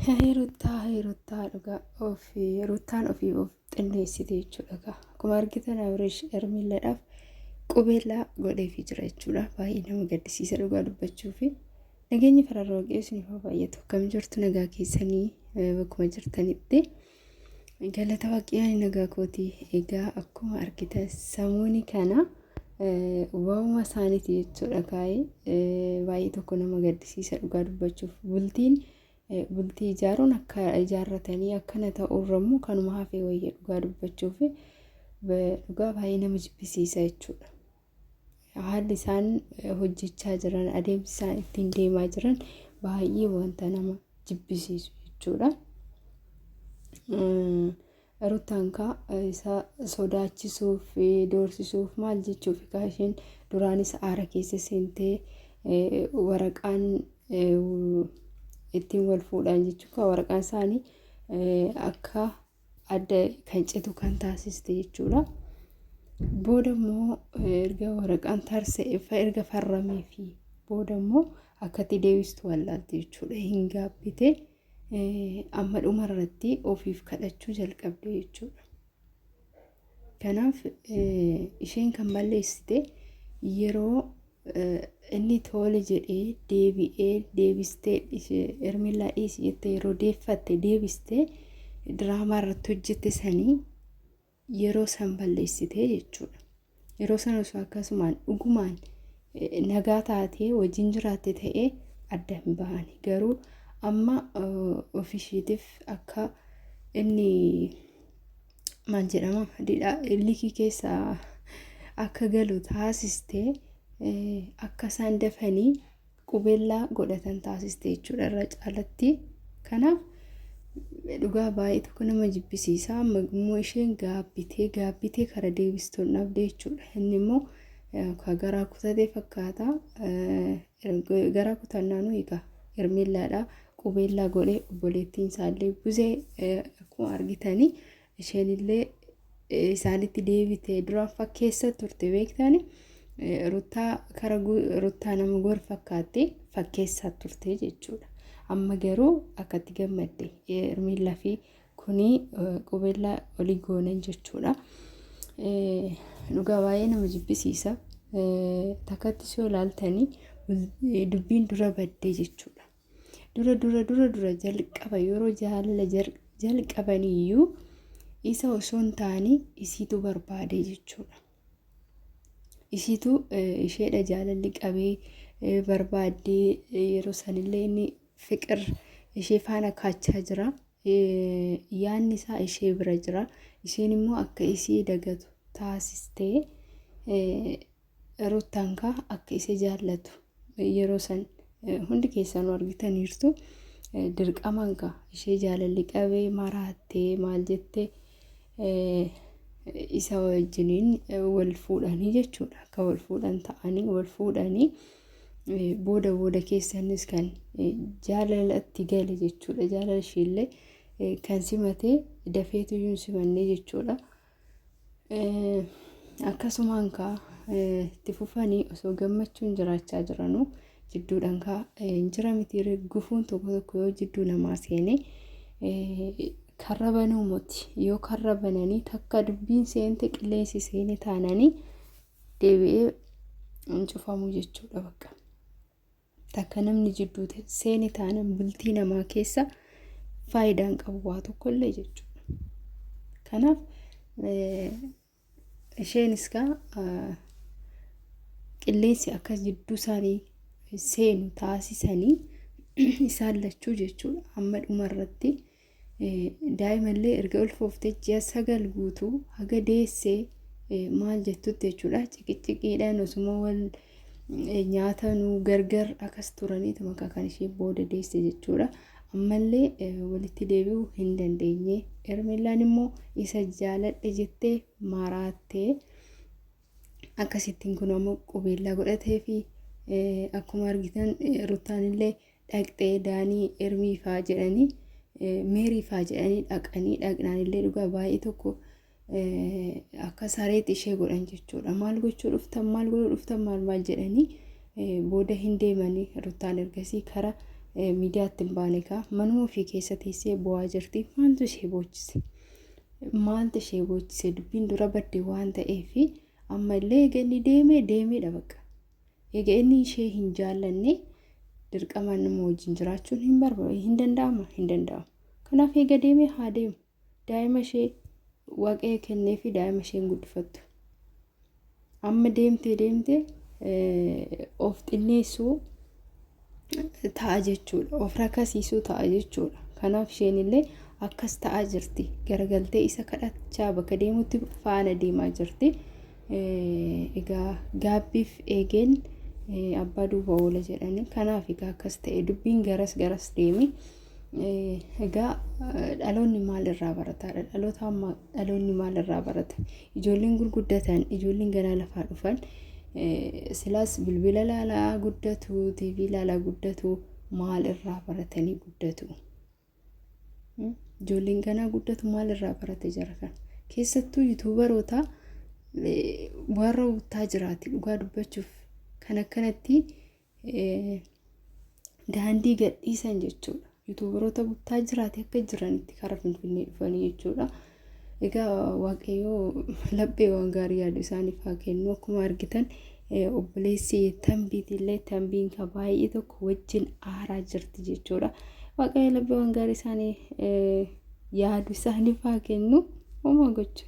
Heerottaa dhugaa ruttaan ofii of xinneessite jechuudha. Akkuma argitan Abreesh Ermillaadhaaf qubeellaa godheefii jira jechuudha. Baay'ee nama gaddisiisa dhugaa dubbachuu fi nageenyi fararroogee isiniif haa baay'atu. Akkam jirtu nagaa keessanii bakkuma jirtanitti galata waaqayyoo nagaa kootii. Egaa akkuma argitan samuuni kana waa'uma isaaniiti jechuudha. Baay'ee tokko nama gaddisiisa dhugaa dubbachuuf bultii ijaaruun akka ijaarratanii akkana ta'urrammoo kanuma hafee wayya dhugaa dubbachuuf dhugaa baay'ee nama jibbisiisa jechuudha. Haalli isaan hojjechaa jiran adeemsi isaan ittiin deemaa jiran baay'ee wanta nama jibbisiisu jechuudha. Ruttaan isa sodaachisuuf doorsisuuf maal jechuuf isheen duraanis aara keessa seentee waraqaan ittiin wal fuudhan jechuudha. Waraqaan isaanii akka adda kan citu kan taasiste jechuudha. Booda immoo erga waraqaan tarsa'e erga farramee fi booda immoo akkatti deebistu wallaalti jechuudha. Hin gaabbite amma dhumarratti ofiif kadhachuu jalqabde jechuudha. Kanaaf isheen kan balleessite yeroo inni tole jedhee deebistee Ermillaa dhiisi jettee yeroo deeffatte deebistee diraamaa irratti hojjette sanii yeroo san balleessite jechuudha. Yeroo san osoo akkasumaan dhugumaan nagaa taatee wajjin jiraatte ta'ee adda hin bahani. Garuu amma ofishiitiif akka inni maal jedhama likii keessaa akka galu taasistee akka isaan dafanii qubeellaa godhatan taasiste jechuudha irra caalatti. Kanaaf dhugaa baay'ee tokko nama jibbisiisa. Immoo isheen gaabbitee kara deebistuun dhabde jechuudha. Inni immoo garaa kutatee fakkaata. Garaa kutannaanuu egaa Ermillaadhaa qubeellaa godhee obboleettiin isaallee buzee akkuma argitanii isheenillee isaanitti deebitee duraan fakkeessa turte beektanii. Ruttaa nama gor fakkaattee fakkeessaa turte jechuudha. Amma garuu akkatti gammadde Ermillaa fi kuni qubeellaa olii goonan jechuudha. Dhugaa baay'ee nama jibbisiisa. Takkatti soo ilaaltanii dubbiin dura baddee jechuudha. Dura jalqaba yeroo jaalala jalqabaniyyuu isa osoo hin taane isiitu barbaade jechuudha. Isiitu isheedha jaalalli qabee barbaaddee yeroo sanillee inni fiqir ishee faana kaachaa jira. Yaanni isaa ishee bira jira. Isheen immoo akka isii dagatu taasistee ruttaan akka isee jaallatu yeroo san hundi keessanuu argitaniirtu. Dirqamaan ishee jaalalli qabee maraattee maal jettee isa wajjiniin wal fuudhanii jechuudha. Akka wal fuudhan ta'anii wal fuudhanii booda keessanis kan jaalalatti gale jechuudha. Jaalala isheellee kan simatee dafeetuyyuu simannee jechuudha. Akkasumaan itti fufanii osoo gammachuun jiraachaa jiranuu jidduudhaan jira miti gufuun tokko yoo jidduu namaa seene karra banuu moti. Yoo karra bananii takka dubbiin seente qilleensi seene taananii deebi'ee hin cufamu jechuudha bakka. Takka namni jidduu seene taanan bultii namaa keessa faayidaan qabu waa tokkollee jechuudha. Kanaaf isheenis qilleensi akkas jidduu isaanii seenu taasisanii isaan lachuu jechuudha. Amma dhumarratti daa'imallee erga ulfooftee ji'a 9 guutuu haga deessee maal jettutti jechuudha. Ciqiciqiidhaan osuma wal nyaatanuu gargar akkas turaniitu maqaa kan ishee booda deesse jechuudha. Ammallee walitti deebi'uu hin dandeenye. Ermillaan immoo isa jaaladhe jettee maraattee akkasittiin kun ammoo qubeellaa godhatee fi akkuma argitan ruttaanillee dhaqxee daanii ermiifaa jedhanii meeriifaa jedhanii dhaqnaanillee dhugaa baay'ee tokko akka sareetti ishee godhan jechuudha. Maal gochuu dhuftan maal godhuu dhuftan maal jedhanii booda hin deemanii ruttaan ergasii kara miidiyaatti hin baane kaa manuma ofii keessa teessee bu'aa jirti. Maaltu ishee boochise? Maaltu ishee boochise? Dubbiin dura badde waan ta'eef ammallee egaa inni deemeedha bakka. Egaa inni ishee hin jaallanne dirqama nama wajjin jiraachuun hin danda'amu. Kanaaf egaa deemee haa deemu. Daa'ima ishee waaqayyo kennee fi daa'ima isheen guddifattu. Amma deemtee of xinneessuu ta'a jechuudha. Of rakkasiisuu ta'a jechuudha. Kanaaf isheen illee akkas ta'aa jirti. Garagaltee isa kadhachaa bakka deemutti faana deemaa jirti. Egaa gaabbiif eegeen abbaa duuba oola jedhanii. Kanaaf egaa akkas ta'e dubbiin garas deemi. Egaa dhaloonni maalirraa barataadha? Dhaloota ammaa dhaloonni maalirraa barata? Ijoolleen gurguddatan, ijoolleen gara lafaa dhufan silaas bilbila ilaalaa guddatu, TV ilaalaa guddatu, maalirraa baratanii guddatu? Ijoolleen ganaa guddatu maalirraa barate jira kan? Keessattuu yuutuubaroota warra uttaa jiraati dhugaa dubbachuuf kan akkanatti daandii gadhiisan jechuudha. Yuutuubaroota buttaa jiraate akka jiranitti karaa Finfinnee dhufanii jechuudha. Egaa waaqayyoo laphee waan gaarii yaadu isaaniif haa kennu. Akkuma argitan obboleessi Tanbiitillee Tanbiin ka baay'ee tokko wajjin aaraa jirti jechuudha. Waaqayyo laphee waan gaarii isaanii yaadu isaaniif haa kennu. Homaa gochu.